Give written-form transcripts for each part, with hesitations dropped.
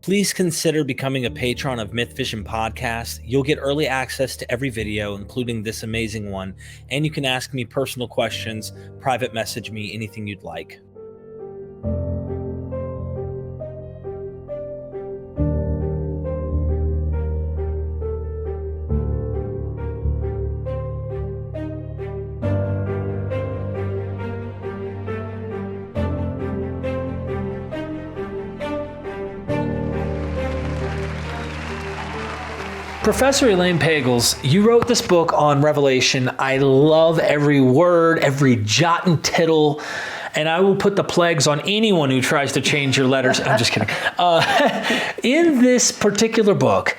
Please consider becoming a patron of MythVision Podcast. You'll get early access to every video, including this amazing one, and you can ask me personal questions, private message me, anything you'd like. Professor Elaine Pagels, you wrote this book on Revelation. I love every word, every jot and tittle, and I will put the plagues on anyone who tries to change your letters. I'm just kidding. In this particular book,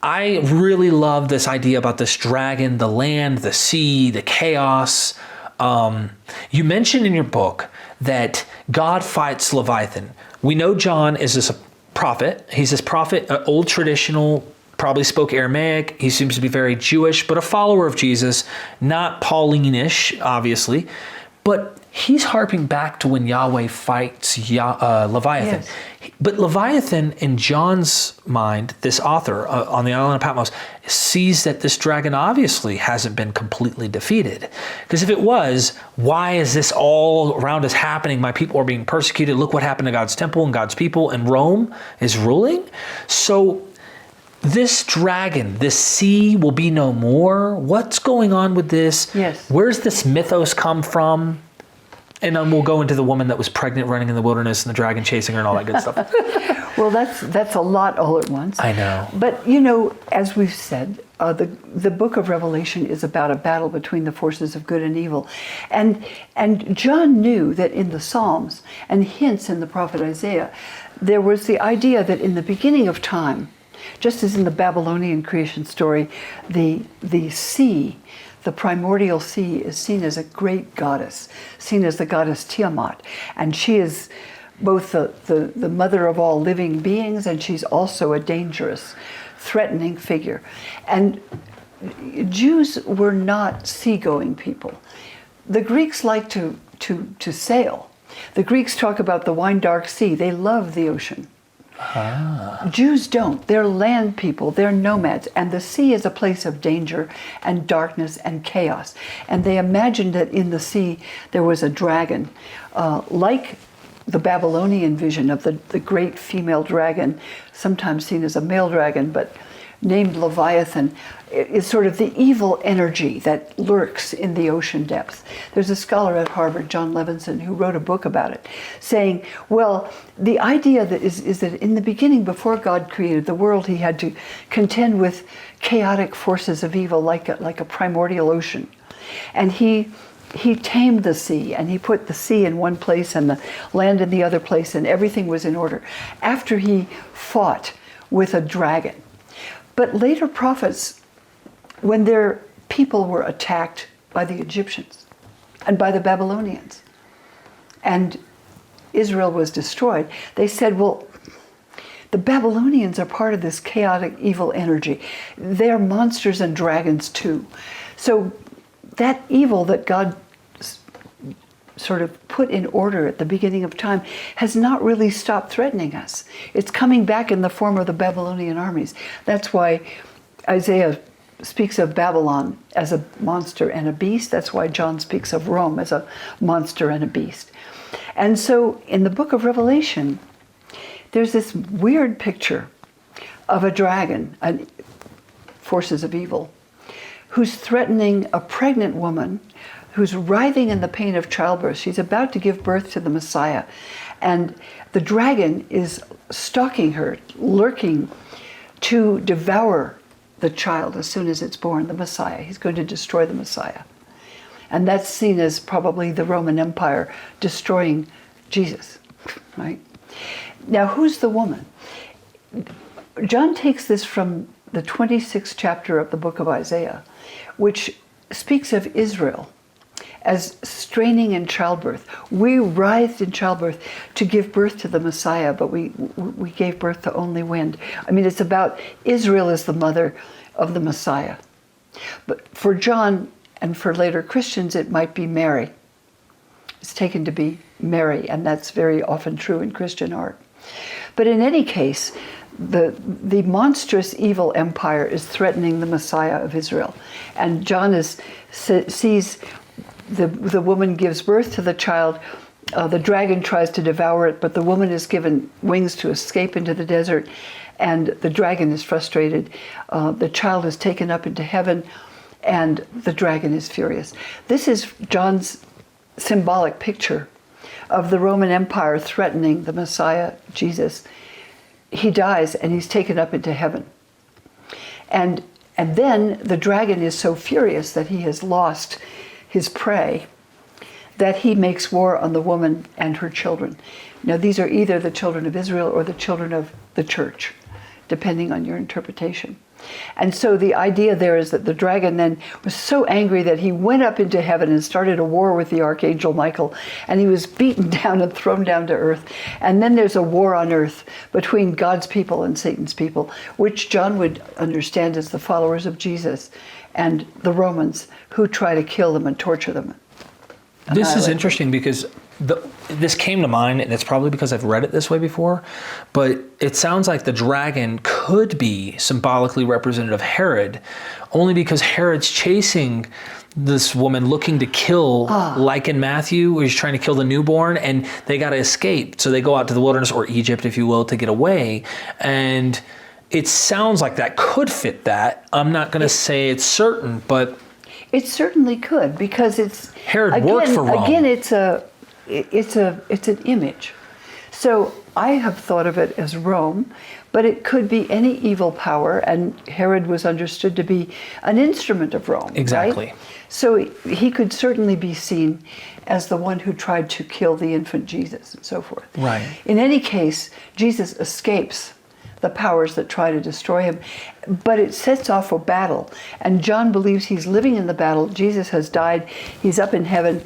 I really love this idea about this dragon, the land, the sea, the chaos. You mentioned in your book that God fights Leviathan. We know John is this prophet. He's this prophet, old traditional, probably spoke Aramaic. He seems to be very Jewish, but a follower of Jesus, not Pauline-ish, obviously. But he's harping back to when Yahweh fights Leviathan. Yes. But Leviathan, in John's mind, this author on the island of Patmos, sees that this dragon obviously hasn't been completely defeated. Because if it was, why is this all around us happening? My people are being persecuted. Look what happened to God's temple and God's people, and Rome is ruling. So this dragon, this sea will be no more. What's going on with this? Yes. Where's this mythos come from? And then we'll go into the woman that was pregnant running in the wilderness and the dragon chasing her and all that good stuff. Well, that's a lot all at once. I know. But, you know, as we've said, the book of Revelation is about a battle between the forces of good and evil. And John knew that in the Psalms and hints in the prophet Isaiah, there was the idea that in the beginning of time, just as in the Babylonian creation story, the sea, the primordial sea, is seen as a great goddess, seen as the goddess Tiamat. And she is both the mother of all living beings, and she's also a dangerous, threatening figure. And Jews were not seagoing people. The Greeks like to sail. The Greeks talk about the wine dark sea. They love the ocean. Ah. Jews don't. They're land people. They're nomads. And the sea is a place of danger and darkness and chaos. And they imagined that in the sea there was a dragon, like the Babylonian vision of the great female dragon, sometimes seen as a male dragon, but named Leviathan, is sort of the evil energy that lurks in the ocean depths. There's a scholar at Harvard, John Levinson, who wrote a book about it, saying, well, the idea that is that in the beginning, before God created the world, he had to contend with chaotic forces of evil like a primordial ocean. And he tamed the sea, and he put the sea in one place and the land in the other place, and everything was in order after he fought with a dragon. But later prophets, when their people were attacked by the Egyptians and by the Babylonians, and Israel was destroyed, they said, well, the Babylonians are part of this chaotic evil energy. They're monsters and dragons too. So that evil that God sort of put in order at the beginning of time has not really stopped threatening us. It's coming back in the form of the Babylonian armies. That's why Isaiah speaks of Babylon as a monster and a beast. That's why John speaks of Rome as a monster and a beast. And so in the book of Revelation, there's this weird picture of a dragon, forces of evil, who's threatening a pregnant woman who's writhing in the pain of childbirth. She's about to give birth to the Messiah. And the dragon is stalking her, lurking to devour the child as soon as it's born, the Messiah. He's going to destroy the Messiah. And that's seen as probably the Roman Empire destroying Jesus, right? Now, who's the woman? John takes this from the 26th chapter of the book of Isaiah, which speaks of Israel as straining in childbirth. We writhed in childbirth to give birth to the Messiah, but we gave birth to only wind. I mean, it's about Israel as the mother of the Messiah. But for John and for later Christians, it might be Mary. It's taken to be Mary, and that's very often true in Christian art. But in any case, the monstrous evil empire is threatening the Messiah of Israel. And John sees the woman gives birth to the child. The dragon tries to devour it, but the woman is given wings to escape into the desert, and the dragon is frustrated. The child is taken up into heaven, and the dragon is furious. This is John's symbolic picture of the Roman Empire threatening the Messiah, Jesus. He dies, and he's taken up into heaven. And then the dragon is so furious that he has lost his prey, that he makes war on the woman and her children. Now, these are either the children of Israel or the children of the church, depending on your interpretation. And so the idea there is that the dragon then was so angry that he went up into heaven and started a war with the archangel Michael, and he was beaten down and thrown down to earth. And then there's a war on earth between God's people and Satan's people, which John would understand as the followers of Jesus and the Romans who try to kill them and torture them. This is interesting because this came to mind, and it's probably because I've read it this way before, but it sounds like the dragon could be symbolically representative of Herod, only because Herod's chasing this woman looking to kill, like in Matthew, where he's trying to kill the newborn, and they got to escape. So they go out to the wilderness, or Egypt, if you will, to get away. And it sounds like that could fit that. I'm not going to say it's certain, but it certainly could, because it's Herod worked for Rome. Again, it's an image. So I have thought of it as Rome, but it could be any evil power, and Herod was understood to be an instrument of Rome. Exactly. Right? So he could certainly be seen as the one who tried to kill the infant Jesus and so forth. Right. In any case, Jesus escapes the powers that try to destroy him, but it sets off a battle, and John believes he's living in the battle. Jesus has died, he's up in heaven,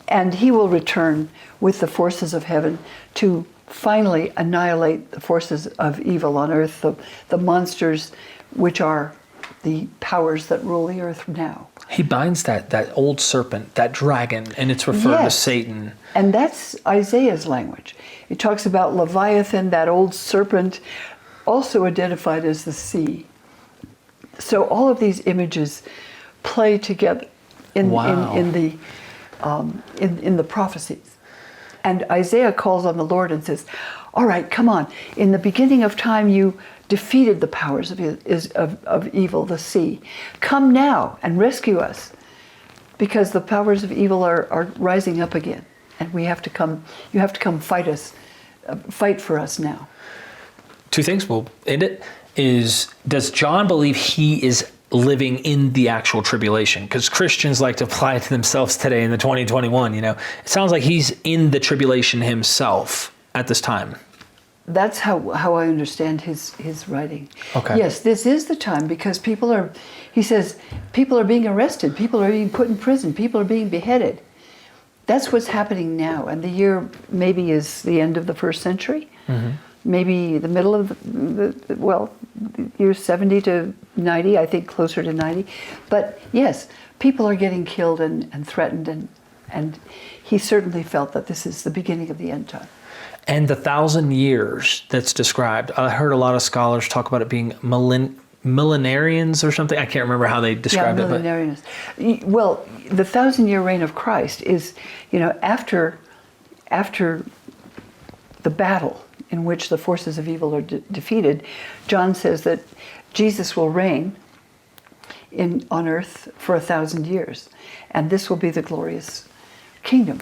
and he will return with the forces of heaven to finally annihilate the forces of evil on earth, the monsters which are the powers that rule the earth now. He binds that old serpent, that dragon, and it's referred to Satan. And that's Isaiah's language. It talks about Leviathan, that old serpent, also identified as the sea. So all of these images play together in the prophecies. And Isaiah calls on the Lord and says, all right, come on. In the beginning of time, you defeated the powers of evil, the sea. Come now and rescue us, because the powers of evil are rising up again. And we have to come, you have to come fight us, fight for us now. Two things, we'll end it, is does John believe he is living in the actual tribulation? Because Christians like to apply it to themselves today in the 2021, It sounds like he's in the tribulation himself at this time. That's how I understand his writing. Okay. Yes, this is the time, because he says, people are being arrested, people are being put in prison, people are being beheaded. That's what's happening now. And the year maybe is the end of the first century, maybe the middle of the years 70 to 90, I think closer to 90. But yes, people are getting killed and threatened, and he certainly felt that this is the beginning of the end time. And the 1,000 years that's described, I heard a lot of scholars talk about it being millenarians or something. I can't remember how they described it. Millenarians. Well, the 1,000-year reign of Christ is, after the battle in which the forces of evil are defeated, John says that Jesus will reign on earth for 1,000 years, and this will be the glorious kingdom.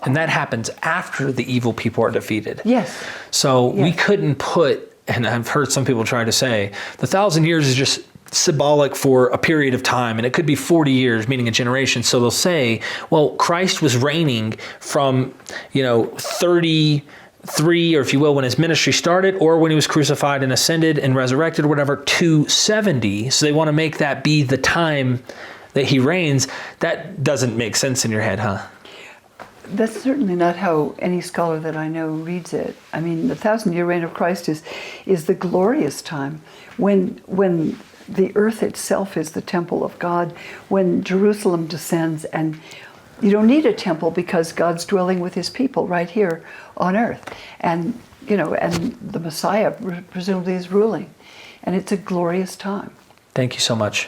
And that happens after the evil people are defeated. Yes. So we couldn't put, and I've heard some people try to say, the 1,000 years is just symbolic for a period of time, and it could be 40 years, meaning a generation. So they'll say, well, Christ was reigning from, 33, or if you will, when his ministry started, or when he was crucified and ascended and resurrected or whatever, to 70. So they want to make that be the time that he reigns. That doesn't make sense in your head, huh? That's certainly not how any scholar that I know reads it. I mean, the 1,000-year reign of Christ is the glorious time when the earth itself is the temple of God, when Jerusalem descends and You don't need a temple because God's dwelling with his people right here on earth. And, and the Messiah presumably is ruling. And it's a glorious time. Thank you so much.